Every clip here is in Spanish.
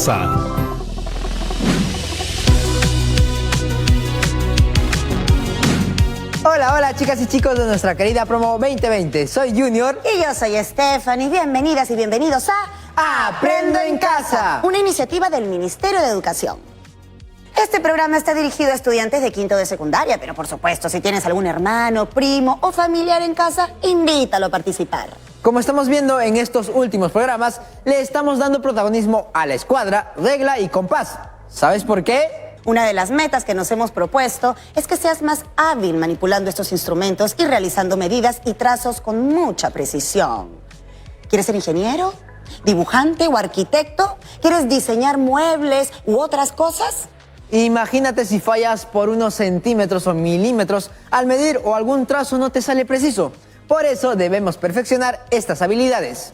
casa. Hola, hola chicas y chicos de nuestra querida promo 2020. Soy Junior. Y yo soy Stephanie. Bienvenidas y bienvenidos a Aprendo en Casa, una iniciativa del Ministerio de Educación. Este programa está dirigido a estudiantes de quinto de secundaria, pero por supuesto, si tienes algún hermano, primo o familiar en casa, invítalo a participar. Como estamos viendo en estos últimos programas, le estamos dando protagonismo a la escuadra, regla y compás. ¿Sabes por qué? Una de las metas que nos hemos propuesto es que seas más hábil manipulando estos instrumentos y realizando medidas y trazos con mucha precisión. ¿Quieres ser ingeniero, dibujante o arquitecto? ¿Quieres diseñar muebles u otras cosas? Imagínate si fallas por unos centímetros o milímetros al medir o algún trazo no te sale preciso. Por eso debemos perfeccionar estas habilidades.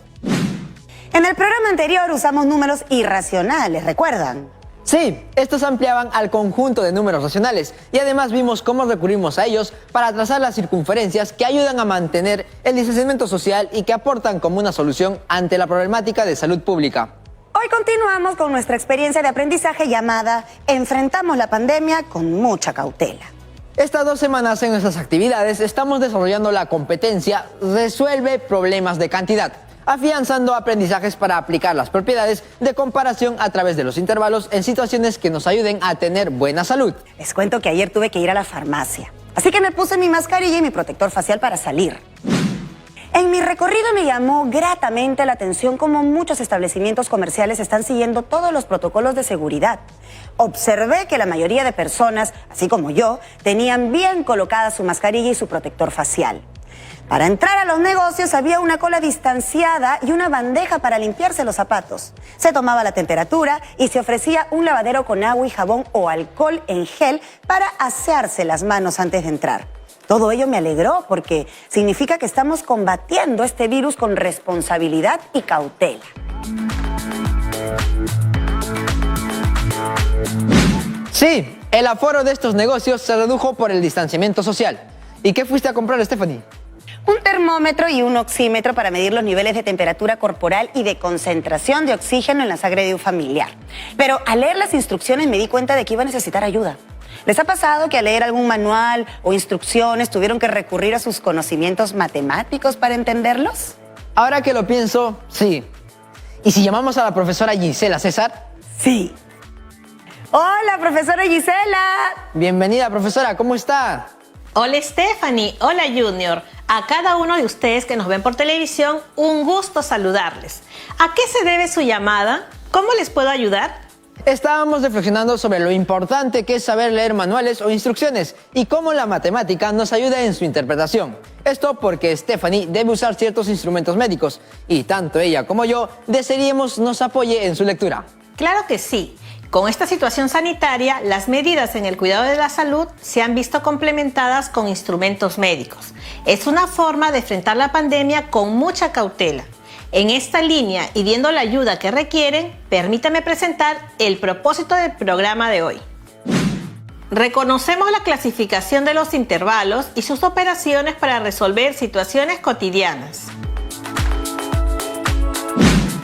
En el programa anterior usamos números irracionales, ¿recuerdan? Sí, estos ampliaban al conjunto de números racionales y además vimos cómo recurrimos a ellos para trazar las circunferencias que ayudan a mantener el distanciamiento social y que aportan como una solución ante la problemática de salud pública. Hoy continuamos con nuestra experiencia de aprendizaje llamada Enfrentamos la pandemia con mucha cautela. Estas 2 semanas en nuestras actividades estamos desarrollando la competencia Resuelve problemas de cantidad, afianzando aprendizajes para aplicar las propiedades de comparación a través de los intervalos en situaciones que nos ayuden a tener buena salud. Les cuento que ayer tuve que ir a la farmacia, así que me puse mi mascarilla y mi protector facial para salir. En mi recorrido me llamó gratamente la atención cómo muchos establecimientos comerciales están siguiendo todos los protocolos de seguridad. Observé que la mayoría de personas, así como yo, tenían bien colocada su mascarilla y su protector facial. Para entrar a los negocios había una cola distanciada y una bandeja para limpiarse los zapatos. Se tomaba la temperatura y se ofrecía un lavadero con agua y jabón o alcohol en gel para asearse las manos antes de entrar. Todo ello me alegró porque significa que estamos combatiendo este virus con responsabilidad y cautela. Sí, el aforo de estos negocios se redujo por el distanciamiento social. ¿Y qué fuiste a comprar, Stephanie? Un termómetro y un oxímetro para medir los niveles de temperatura corporal y de concentración de oxígeno en la sangre de un familiar. Pero al leer las instrucciones me di cuenta de que iba a necesitar ayuda. ¿Les ha pasado que al leer algún manual o instrucciones tuvieron que recurrir a sus conocimientos matemáticos para entenderlos? Ahora que lo pienso, sí. ¿Y si llamamos a la profesora Gisela César? Sí. Hola, profesora Gisela. Bienvenida, profesora, ¿cómo está? Hola Stephanie, hola Junior. A cada uno de ustedes que nos ven por televisión, un gusto saludarles. ¿A qué se debe su llamada? ¿Cómo les puedo ayudar? Estábamos reflexionando sobre lo importante que es saber leer manuales o instrucciones y cómo la matemática nos ayuda en su interpretación. Esto porque Stephanie debe usar ciertos instrumentos médicos y tanto ella como yo desearíamos nos apoye en su lectura. Claro que sí. Con esta situación sanitaria, las medidas en el cuidado de la salud se han visto complementadas con instrumentos médicos. Es una forma de enfrentar la pandemia con mucha cautela. En esta línea y viendo la ayuda que requieren, permítame presentar el propósito del programa de hoy. Reconocemos la clasificación de los intervalos y sus operaciones para resolver situaciones cotidianas.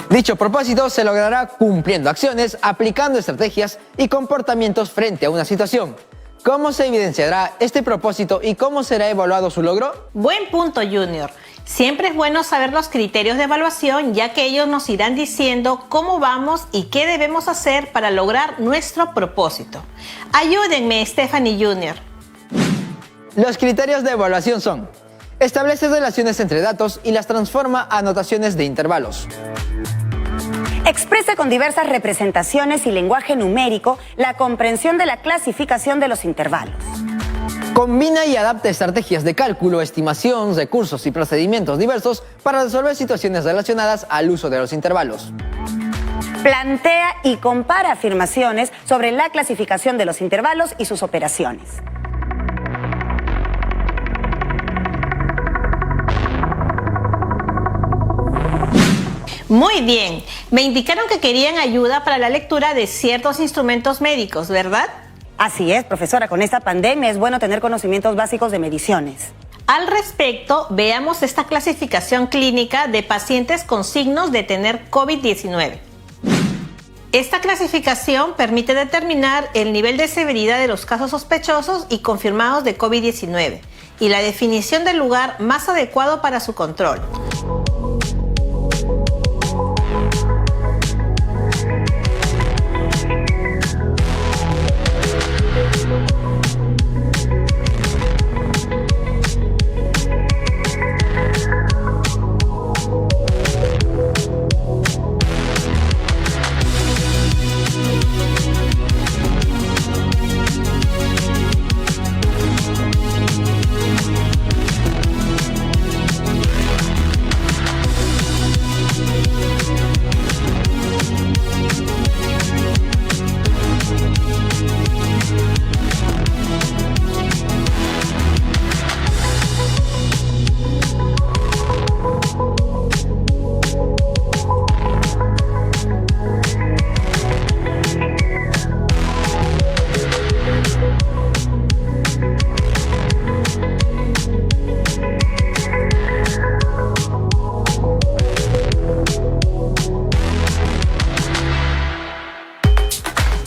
Dicho propósito se logrará cumpliendo acciones, aplicando estrategias y comportamientos frente a una situación. ¿Cómo se evidenciará este propósito y cómo será evaluado su logro? Buen punto, Junior. Siempre es bueno saber los criterios de evaluación, ya que ellos nos irán diciendo cómo vamos y qué debemos hacer para lograr nuestro propósito. Ayúdenme, Stephanie Junior. Los criterios de evaluación son: establece relaciones entre datos y las transforma a notaciones de intervalos. Expresa con diversas representaciones y lenguaje numérico la comprensión de la clasificación de los intervalos. Combina y adapta estrategias de cálculo, estimación, recursos y procedimientos diversos para resolver situaciones relacionadas al uso de los intervalos. Plantea y compara afirmaciones sobre la clasificación de los intervalos y sus operaciones. Muy bien. Me indicaron que querían ayuda para la lectura de ciertos instrumentos médicos, ¿verdad? Así es, profesora. Con esta pandemia es bueno tener conocimientos básicos de mediciones. Al respecto, veamos esta clasificación clínica de pacientes con signos de tener COVID-19. Esta clasificación permite determinar el nivel de severidad de los casos sospechosos y confirmados de COVID-19 y la definición del lugar más adecuado para su control.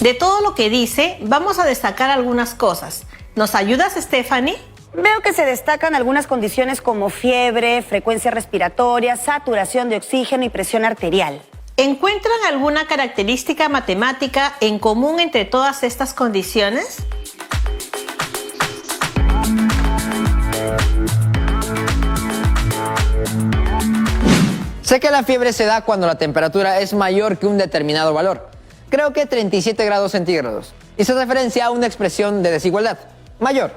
De todo lo que dice, vamos a destacar algunas cosas. ¿Nos ayudas, Stephanie? Veo que se destacan algunas condiciones como fiebre, frecuencia respiratoria, saturación de oxígeno y presión arterial. ¿Encuentran alguna característica matemática en común entre todas estas condiciones? Sé que la fiebre se da cuando la temperatura es mayor que un determinado valor. Creo que 37 grados centígrados. Y se referencia a una expresión de desigualdad. Mayor.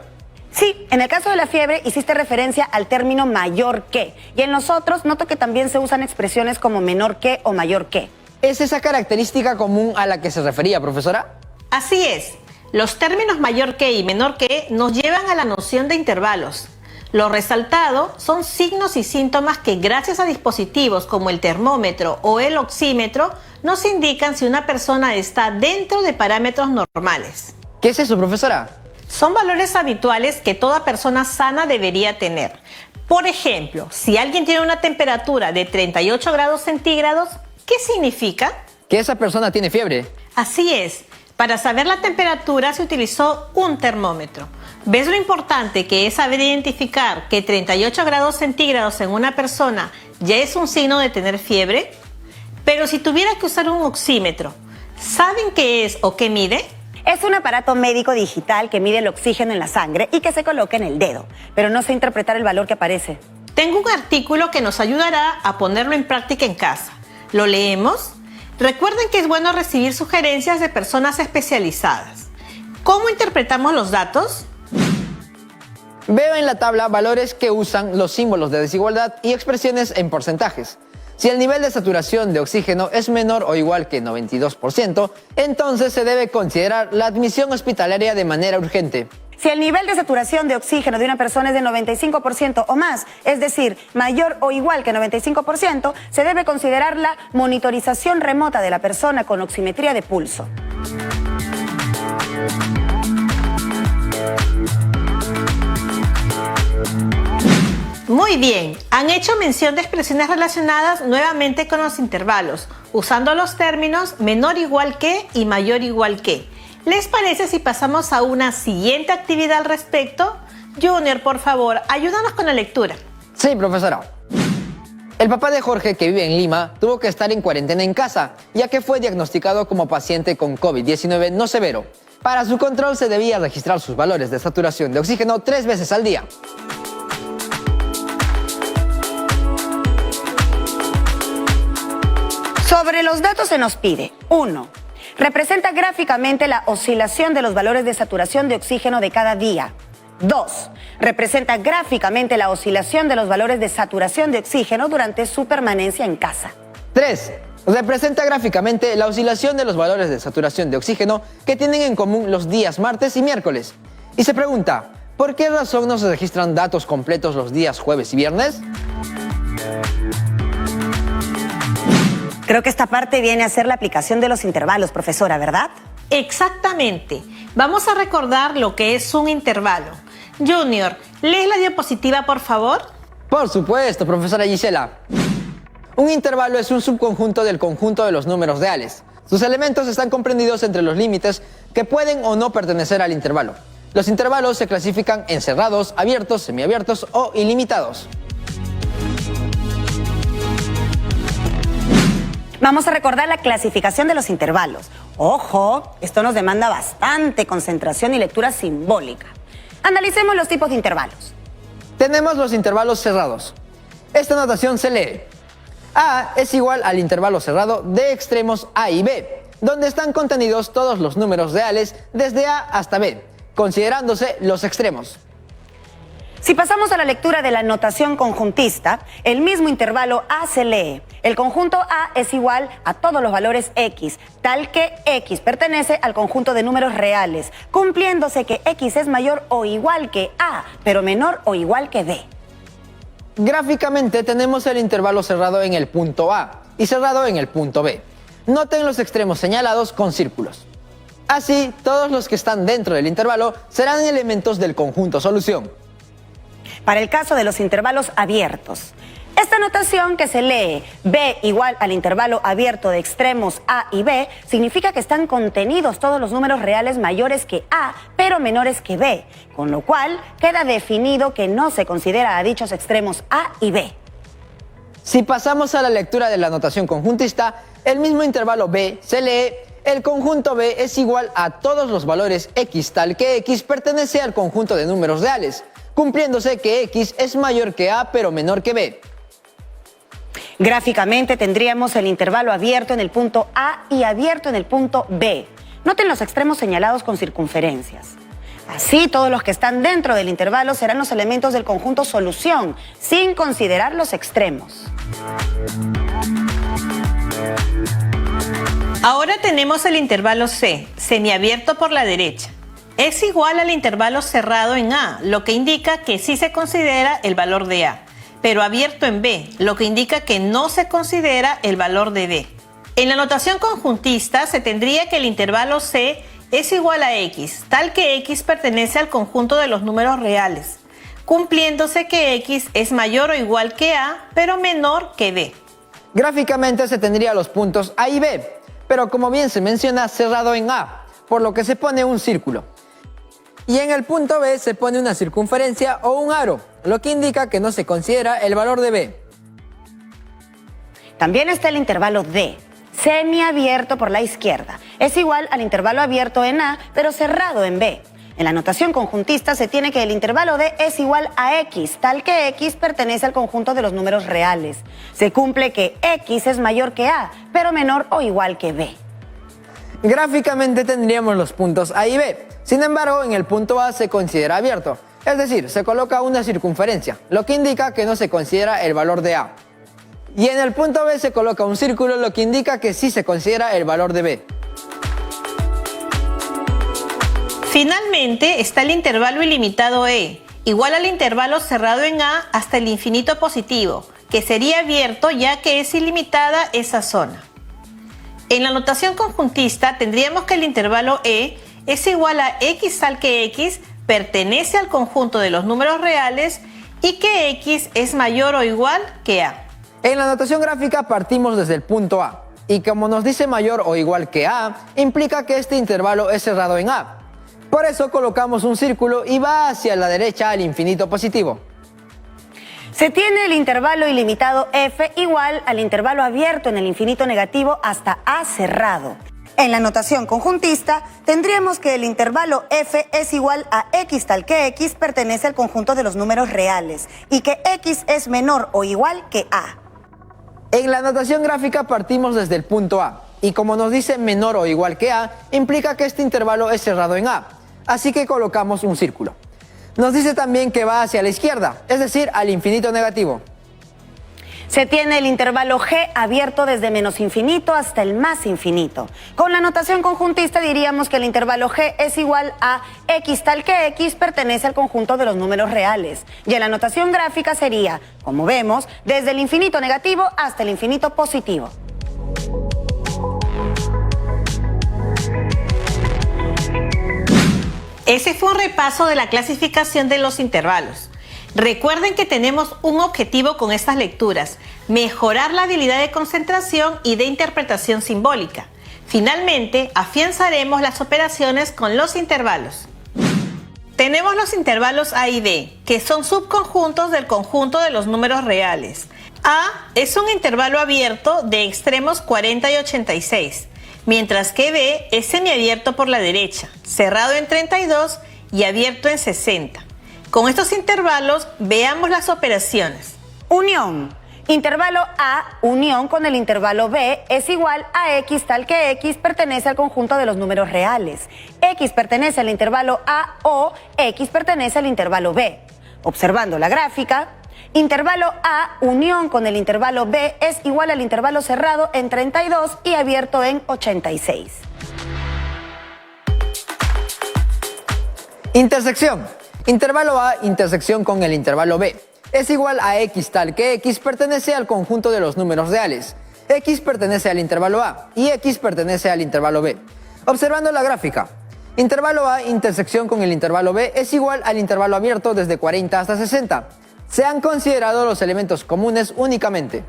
Sí, en el caso de la fiebre hiciste referencia al término mayor que. Y en los otros noto que también se usan expresiones como menor que o mayor que. ¿Es esa característica común a la que se refería, profesora? Así es. Los términos mayor que y menor que nos llevan a la noción de intervalos. Lo resaltado son signos y síntomas que gracias a dispositivos como el termómetro o el oxímetro nos indican si una persona está dentro de parámetros normales. ¿Qué es eso, profesora? Son valores habituales que toda persona sana debería tener. Por ejemplo, si alguien tiene una temperatura de 38 grados centígrados, ¿qué significa? Que esa persona tiene fiebre. Así es. Para saber la temperatura se utilizó un termómetro. ¿Ves lo importante que es saber identificar que 38 grados centígrados en una persona ya es un signo de tener fiebre? Pero si tuviera que usar un oxímetro, ¿saben qué es o qué mide? Es un aparato médico digital que mide el oxígeno en la sangre y que se coloca en el dedo, pero no sé interpretar el valor que aparece. Tengo un artículo que nos ayudará a ponerlo en práctica en casa. ¿Lo leemos? Recuerden que es bueno recibir sugerencias de personas especializadas. ¿Cómo interpretamos los datos? Veo en la tabla valores que usan los símbolos de desigualdad y expresiones en porcentajes. Si el nivel de saturación de oxígeno es menor o igual que 92%, entonces se debe considerar la admisión hospitalaria de manera urgente. Si el nivel de saturación de oxígeno de una persona es de 95% o más, es decir, mayor o igual que 95%, se debe considerar la monitorización remota de la persona con oximetría de pulso. Muy bien, han hecho mención de expresiones relacionadas nuevamente con los intervalos, usando los términos menor igual que y mayor igual que. ¿Les parece si pasamos a una siguiente actividad al respecto? Junior, por favor, ayúdanos con la lectura. Sí, profesora. El papá de Jorge, que vive en Lima, tuvo que estar en cuarentena en casa, ya que fue diagnosticado como paciente con COVID-19 no severo. Para su control se debía registrar sus valores de saturación de oxígeno 3 veces al día. Sobre los datos se nos pide 1. Representa gráficamente la oscilación de los valores de saturación de oxígeno de cada día. 2. Representa gráficamente la oscilación de los valores de saturación de oxígeno durante su permanencia en casa. 3. Representa gráficamente la oscilación de los valores de saturación de oxígeno que tienen en común los días martes y miércoles. Y se pregunta, ¿por qué razón no se registran datos completos los días jueves y viernes? Creo que esta parte viene a ser la aplicación de los intervalos, profesora, ¿verdad? Exactamente. Vamos a recordar lo que es un intervalo. Junior, ¿lees la diapositiva, por favor? Por supuesto, profesora Gisela. Un intervalo es un subconjunto del conjunto de los números reales. Sus elementos están comprendidos entre los límites que pueden o no pertenecer al intervalo. Los intervalos se clasifican en cerrados, abiertos, semiabiertos o ilimitados. Vamos a recordar la clasificación de los intervalos. Ojo, esto nos demanda bastante concentración y lectura simbólica. Analicemos los tipos de intervalos. Tenemos los intervalos cerrados. Esta notación se lee: A es igual al intervalo cerrado de extremos A y B, donde están contenidos todos los números reales desde A hasta B, considerándose los extremos. Si pasamos a la lectura de la notación conjuntista, el mismo intervalo A se lee: el conjunto A es igual a todos los valores X, tal que X pertenece al conjunto de números reales, cumpliéndose que X es mayor o igual que A, pero menor o igual que B. Gráficamente tenemos el intervalo cerrado en el punto A y cerrado en el punto B. Noten los extremos señalados con círculos. Así, todos los que están dentro del intervalo serán elementos del conjunto solución. Para el caso de los intervalos abiertos, esta notación que se lee B igual al intervalo abierto de extremos A y B significa que están contenidos todos los números reales mayores que A, pero menores que B, con lo cual queda definido que no se considera a dichos extremos A y B. Si pasamos a la lectura de la notación conjuntista, el mismo intervalo B se lee: el conjunto B es igual a todos los valores X, tal que X pertenece al conjunto de números reales, cumpliéndose que X es mayor que A pero menor que B. Gráficamente tendríamos el intervalo abierto en el punto A y abierto en el punto B. Noten los extremos señalados con circunferencias. Así, todos los que están dentro del intervalo serán los elementos del conjunto solución, sin considerar los extremos. Ahora tenemos el intervalo C, semiabierto por la derecha. Es igual al intervalo cerrado en A, lo que indica que sí se considera el valor de A, pero abierto en B, lo que indica que no se considera el valor de B. En la notación conjuntista se tendría que el intervalo C es igual a X, tal que X pertenece al conjunto de los números reales, cumpliéndose que X es mayor o igual que A, pero menor que B. Gráficamente se tendría los puntos A y B, pero como bien se menciona, cerrado en A, por lo que se pone un círculo. Y en el punto B se pone una circunferencia o un aro, lo que indica que no se considera el valor de B. También está el intervalo D, semiabierto por la izquierda. Es igual al intervalo abierto en A, pero cerrado en B. En la notación conjuntista se tiene que el intervalo D es igual a X, tal que X pertenece al conjunto de los números reales. Se cumple que X es mayor que A, pero menor o igual que B. Gráficamente tendríamos los puntos A y B. Sin embargo, en el punto A se considera abierto, es decir, se coloca una circunferencia, lo que indica que no se considera el valor de A. Y en el punto B se coloca un círculo, lo que indica que sí se considera el valor de B. Finalmente está el intervalo ilimitado E, igual al intervalo cerrado en A hasta el infinito positivo, que sería abierto ya que es ilimitada esa zona. En la notación conjuntista tendríamos que el intervalo E es igual a X tal que X pertenece al conjunto de los números reales y que X es mayor o igual que A. En la notación gráfica partimos desde el punto A, y como nos dice mayor o igual que A, implica que este intervalo es cerrado en A. Por eso colocamos un círculo y va hacia la derecha al infinito positivo. Se tiene el intervalo ilimitado F igual al intervalo abierto en el infinito negativo hasta A cerrado. En la notación conjuntista tendríamos que el intervalo F es igual a X tal que X pertenece al conjunto de los números reales y que X es menor o igual que A. En la notación gráfica partimos desde el punto A, y como nos dice menor o igual que A, implica que este intervalo es cerrado en A, así que colocamos un círculo. Nos dice también que va hacia la izquierda, es decir, al infinito negativo. Se tiene el intervalo G abierto desde menos infinito hasta el más infinito. Con la notación conjuntista diríamos que el intervalo G es igual a X tal que X pertenece al conjunto de los números reales. Y en la notación gráfica sería, como vemos, desde el infinito negativo hasta el infinito positivo. Ese fue un repaso de la clasificación de los intervalos. Recuerden que tenemos un objetivo con estas lecturas: mejorar la habilidad de concentración y de interpretación simbólica. Finalmente, afianzaremos las operaciones con los intervalos. Tenemos los intervalos A y B, que son subconjuntos del conjunto de los números reales. A es un intervalo abierto de extremos 40 y 86, mientras que B es semiabierto por la derecha, cerrado en 32 y abierto en 60. Con estos intervalos, veamos las operaciones. Unión. Intervalo A, unión con el intervalo B, es igual a X tal que X pertenece al conjunto de los números reales. X pertenece al intervalo A o X pertenece al intervalo B. Observando la gráfica, intervalo A, unión con el intervalo B, es igual al intervalo cerrado en 32 y abierto en 86. Intersección. Intervalo A, intersección con el intervalo B. Es igual a X tal que X pertenece al conjunto de los números reales. X pertenece al intervalo A y X pertenece al intervalo B. Observando la gráfica, intervalo A intersección con el intervalo B es igual al intervalo abierto desde 40 hasta 60. Se han considerado los elementos comunes únicamente.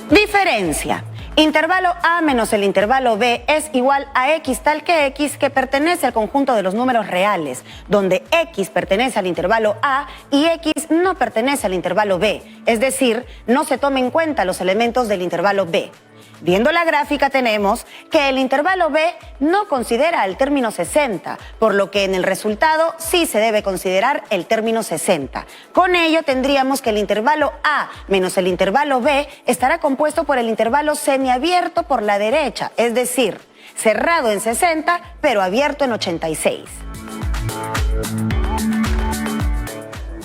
Diferencia. Intervalo A menos el intervalo B es igual a X tal que X que pertenece al conjunto de los números reales, donde X pertenece al intervalo A y X no pertenece al intervalo B, es decir, no se toman en cuenta los elementos del intervalo B. Viendo la gráfica tenemos que el intervalo B no considera el término 60, por lo que en el resultado sí se debe considerar el término 60. Con ello tendríamos que el intervalo A menos el intervalo B estará compuesto por el intervalo semiabierto por la derecha, es decir, cerrado en 60 pero abierto en 86.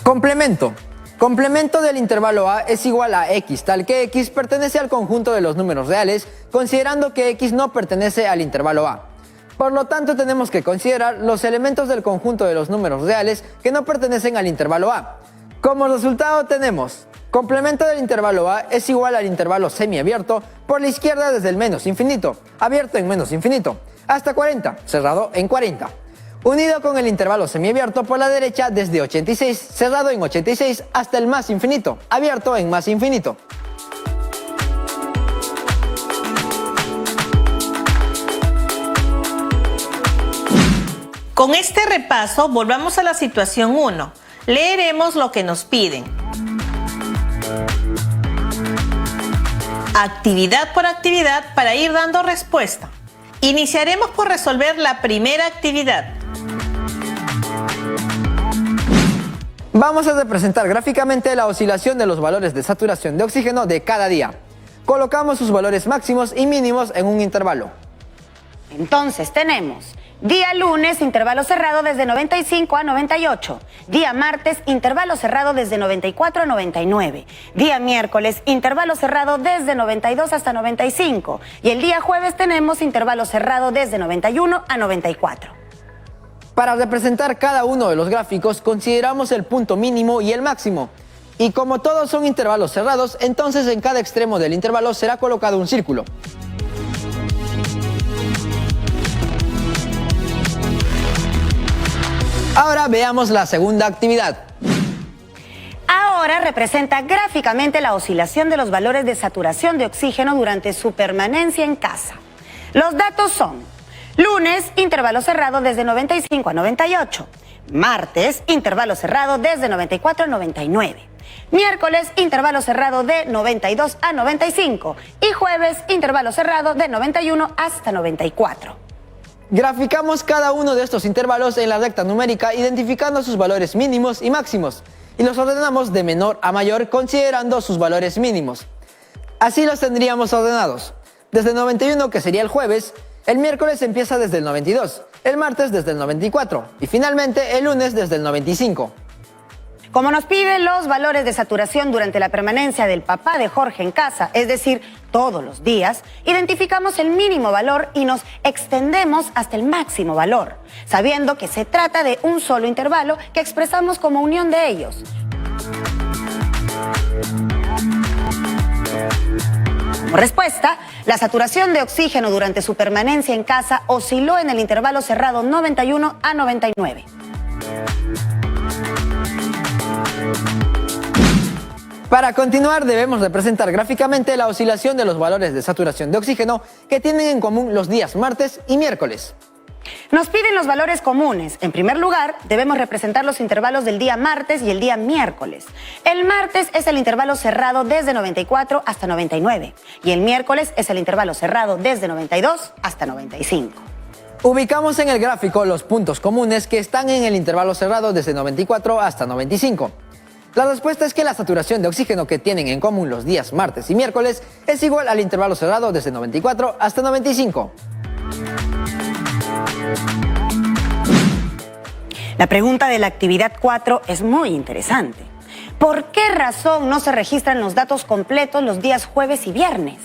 Complemento. Complemento del intervalo A es igual a X tal que X pertenece al conjunto de los números reales, considerando que X no pertenece al intervalo A. Por lo tanto, tenemos que considerar los elementos del conjunto de los números reales que no pertenecen al intervalo A. Como resultado tenemos complemento del intervalo A es igual al intervalo semiabierto por la izquierda desde el menos infinito, abierto en menos infinito, hasta 40, cerrado en 40. Unido con el intervalo semiabierto por la derecha desde 86, cerrado en 86 hasta el más infinito, abierto en más infinito. Con este repaso, volvamos a la situación 1. Leeremos lo que nos piden. Actividad por actividad para ir dando respuesta. Iniciaremos por resolver la primera actividad. Vamos a representar gráficamente la oscilación de los valores de saturación de oxígeno de cada día. Colocamos sus valores máximos y mínimos en un intervalo. Entonces tenemos día lunes, intervalo cerrado desde 95 a 98. Día martes, intervalo cerrado desde 94 a 99. Día miércoles, intervalo cerrado desde 92 hasta 95. Y el día jueves tenemos intervalo cerrado desde 91 a 94. Para representar cada uno de los gráficos, consideramos el punto mínimo y el máximo. Y como todos son intervalos cerrados, entonces en cada extremo del intervalo será colocado un círculo. Ahora veamos la segunda actividad. Ahora representa gráficamente la oscilación de los valores de saturación de oxígeno durante su permanencia en casa. Los datos son: lunes, intervalo cerrado desde 95 a 98. Martes, intervalo cerrado desde 94 a 99. Miércoles, intervalo cerrado de 92 a 95. Y jueves, intervalo cerrado de 91 hasta 94. Graficamos cada uno de estos intervalos en la recta numérica identificando sus valores mínimos y máximos. Y los ordenamos de menor a mayor considerando sus valores mínimos. Así los tendríamos ordenados. Desde 91, que sería el jueves, el miércoles empieza desde el 92, el martes desde el 94 y finalmente el lunes desde el 95. Como nos piden los valores de saturación durante la permanencia del papá de Jorge en casa, es decir, todos los días, identificamos el mínimo valor y nos extendemos hasta el máximo valor, sabiendo que se trata de un solo intervalo que expresamos como unión de ellos. Como respuesta, la saturación de oxígeno durante su permanencia en casa osciló en el intervalo cerrado 91 a 99. Para continuar, debemos representar gráficamente la oscilación de los valores de saturación de oxígeno que tienen en común los días martes y miércoles. Nos piden los valores comunes. En primer lugar, debemos representar los intervalos del día martes y el día miércoles. El martes es el intervalo cerrado desde 94 hasta 99 y el miércoles es el intervalo cerrado desde 92 hasta 95. Ubicamos en el gráfico los puntos comunes que están en el intervalo cerrado desde 94 hasta 95. La respuesta es que la saturación de oxígeno que tienen en común los días martes y miércoles es igual al intervalo cerrado desde 94 hasta 95. La pregunta de la actividad 4 es muy interesante. ¿Por qué razón no se registran los datos completos los días jueves y viernes?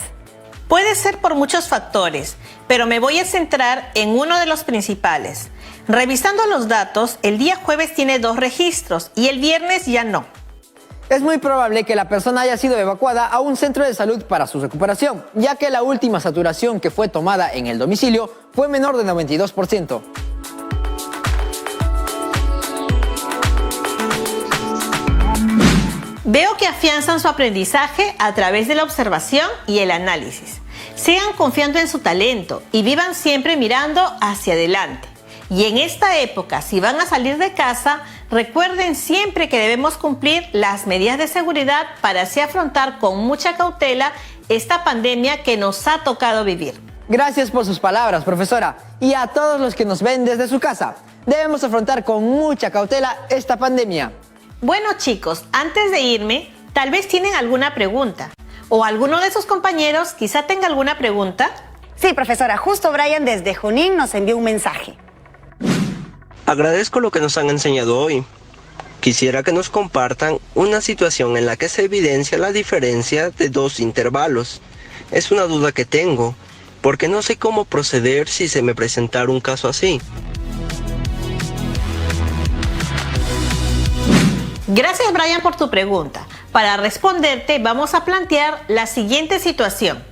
Puede ser por muchos factores, pero me voy a centrar en uno de los principales. Revisando los datos, el día jueves tiene 2 registros y el viernes ya no. Es muy probable que la persona haya sido evacuada a un centro de salud para su recuperación, ya que la última saturación que fue tomada en el domicilio fue menor de 92%. Veo que afianzan su aprendizaje a través de la observación y el análisis. Sigan confiando en su talento y vivan siempre mirando hacia adelante. Y en esta época, si van a salir de casa, recuerden siempre que debemos cumplir las medidas de seguridad para así afrontar con mucha cautela esta pandemia que nos ha tocado vivir. Gracias por sus palabras, profesora. Y a todos los que nos ven desde su casa, debemos afrontar con mucha cautela esta pandemia. Bueno chicos, antes de irme, tal vez tienen alguna pregunta. ¿O alguno de sus compañeros quizá tenga alguna pregunta? Sí, profesora, justo Brian desde Junín nos envió un mensaje. Agradezco lo que nos han enseñado hoy. Quisiera que nos compartan una situación en la que se evidencia la diferencia de 2 intervalos. Es una duda que tengo, porque no sé cómo proceder si se me presentara un caso así. Gracias Brian por tu pregunta. Para responderte vamos a plantear la siguiente situación.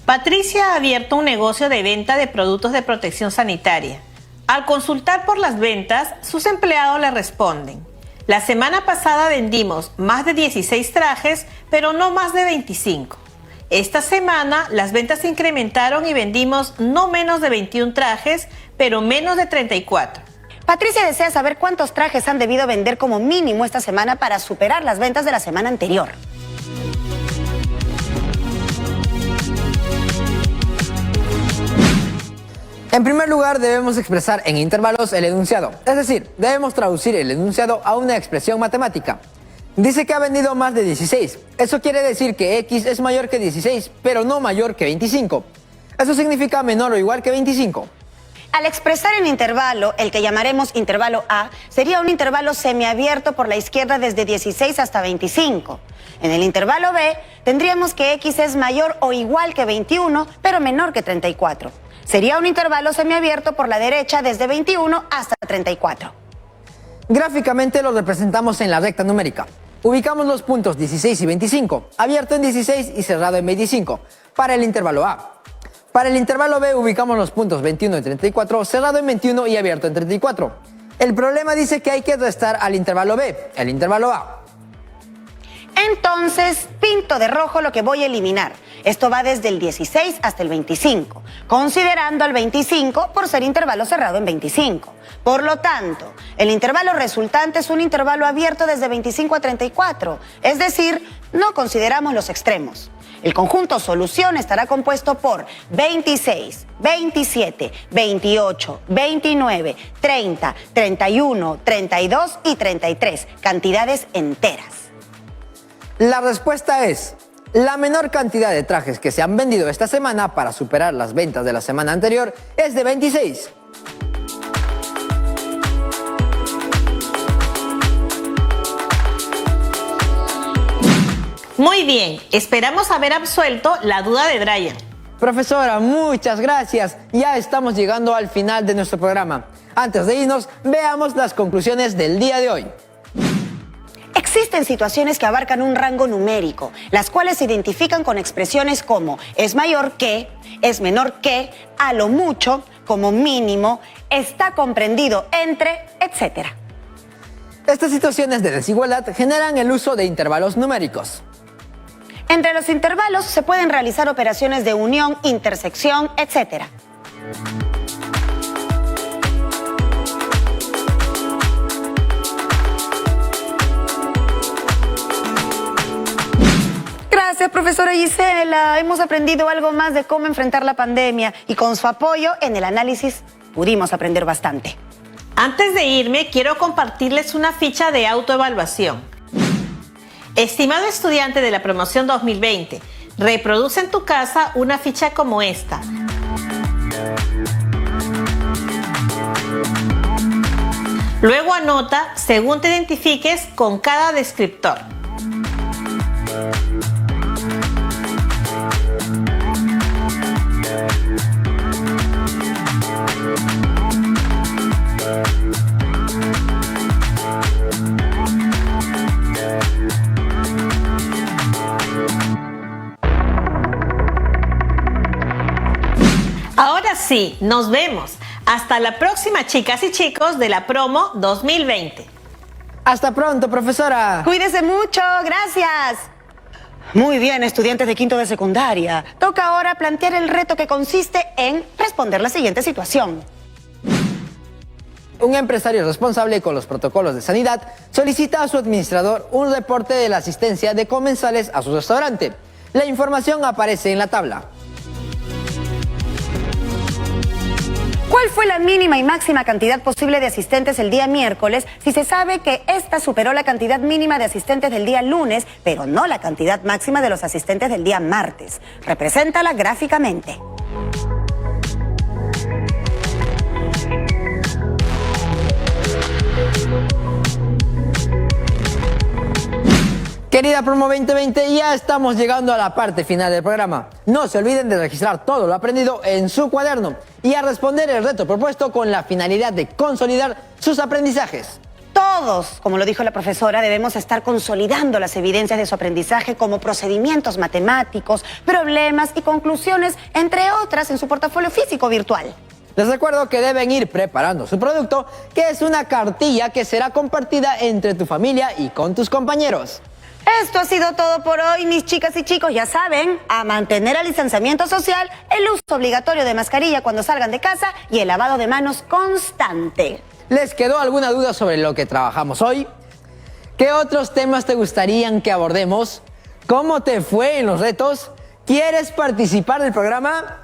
Patricia ha abierto un negocio de venta de productos de protección sanitaria. Al consultar por las ventas, sus empleados le responden: la semana pasada vendimos más de 16 trajes, pero no más de 25. Esta semana las ventas se incrementaron y vendimos no menos de 21 trajes, pero menos de 34. Patricia desea saber cuántos trajes han debido vender como mínimo esta semana para superar las ventas de la semana anterior. En primer lugar, debemos expresar en intervalos el enunciado, es decir, debemos traducir el enunciado a una expresión matemática. Dice que ha vendido más de 16. Eso quiere decir que X es mayor que 16, pero no mayor que 25. Eso significa menor o igual que 25. Al expresar en intervalo, el que llamaremos intervalo A, sería un intervalo semiabierto por la izquierda desde 16 hasta 25. En el intervalo B, tendríamos que X es mayor o igual que 21, pero menor que 34. Sería un intervalo semiabierto por la derecha desde 21 hasta 34. Gráficamente lo representamos en la recta numérica. Ubicamos los puntos 16 y 25, abierto en 16 y cerrado en 25, para el intervalo A. Para el intervalo B ubicamos los puntos 21 y 34, cerrado en 21 y abierto en 34. El problema dice que hay que restar al intervalo B, el intervalo A. Entonces, pinto de rojo lo que voy a eliminar. Esto va desde el 16 hasta el 25, considerando al 25 por ser intervalo cerrado en 25. Por lo tanto, el intervalo resultante es un intervalo abierto desde 25 a 34, es decir, no consideramos los extremos. El conjunto solución estará compuesto por 26, 27, 28, 29, 30, 31, 32 y 33, cantidades enteras. La respuesta es: la menor cantidad de trajes que se han vendido esta semana para superar las ventas de la semana anterior es de 26. Muy bien, esperamos haber absuelto la duda de Brian. Profesora, muchas gracias. Ya estamos llegando al final de nuestro programa. Antes de irnos, veamos las conclusiones del día de hoy. Existen situaciones que abarcan un rango numérico, las cuales se identifican con expresiones como es mayor que, es menor que, a lo mucho, como mínimo, está comprendido entre, etc. Estas situaciones de desigualdad generan el uso de intervalos numéricos. Entre los intervalos se pueden realizar operaciones de unión, intersección, etc. Gracias, profesora Gisela. Hemos aprendido algo más de cómo enfrentar la pandemia y con su apoyo en el análisis pudimos aprender bastante. Antes de irme, quiero compartirles una ficha de autoevaluación. Estimado estudiante de la promoción 2020, reproduce en tu casa una ficha como esta. Luego anota según te identifiques con cada descriptor. Ahora sí, nos vemos. Hasta la próxima, chicas y chicos de la promo 2020. Hasta pronto, profesora. Cuídese mucho, gracias. Muy bien, estudiantes de quinto de secundaria. Toca ahora plantear el reto que consiste en responder la siguiente situación. Un empresario responsable con los protocolos de sanidad solicita a su administrador un reporte de la asistencia de comensales a su restaurante. La información aparece en la tabla. ¿Cuál fue la mínima y máxima cantidad posible de asistentes el día miércoles si se sabe que esta superó la cantidad mínima de asistentes del día lunes, pero no la cantidad máxima de los asistentes del día martes? Represéntala gráficamente. Querida Promo 2020, ya estamos llegando a la parte final del programa. No se olviden de registrar todo lo aprendido en su cuaderno y a responder el reto propuesto con la finalidad de consolidar sus aprendizajes. Todos, como lo dijo la profesora, debemos estar consolidando las evidencias de su aprendizaje como procedimientos matemáticos, problemas y conclusiones, entre otras, en su portafolio físico virtual. Les recuerdo que deben ir preparando su producto, que es una cartilla que será compartida entre tu familia y con tus compañeros. Esto ha sido todo por hoy, mis chicas y chicos. Ya saben, a mantener el distanciamiento social, el uso obligatorio de mascarilla cuando salgan de casa y el lavado de manos constante. ¿Les quedó alguna duda sobre lo que trabajamos hoy? ¿Qué otros temas te gustarían que abordemos? ¿Cómo te fue en los retos? ¿Quieres participar del programa?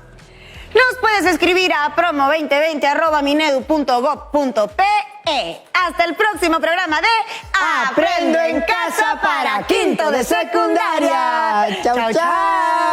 Nos puedes escribir a promo2020@minedu.gov.pe. Hasta el próximo programa de Aprendo en Casa para quinto de secundaria. Chau, chau.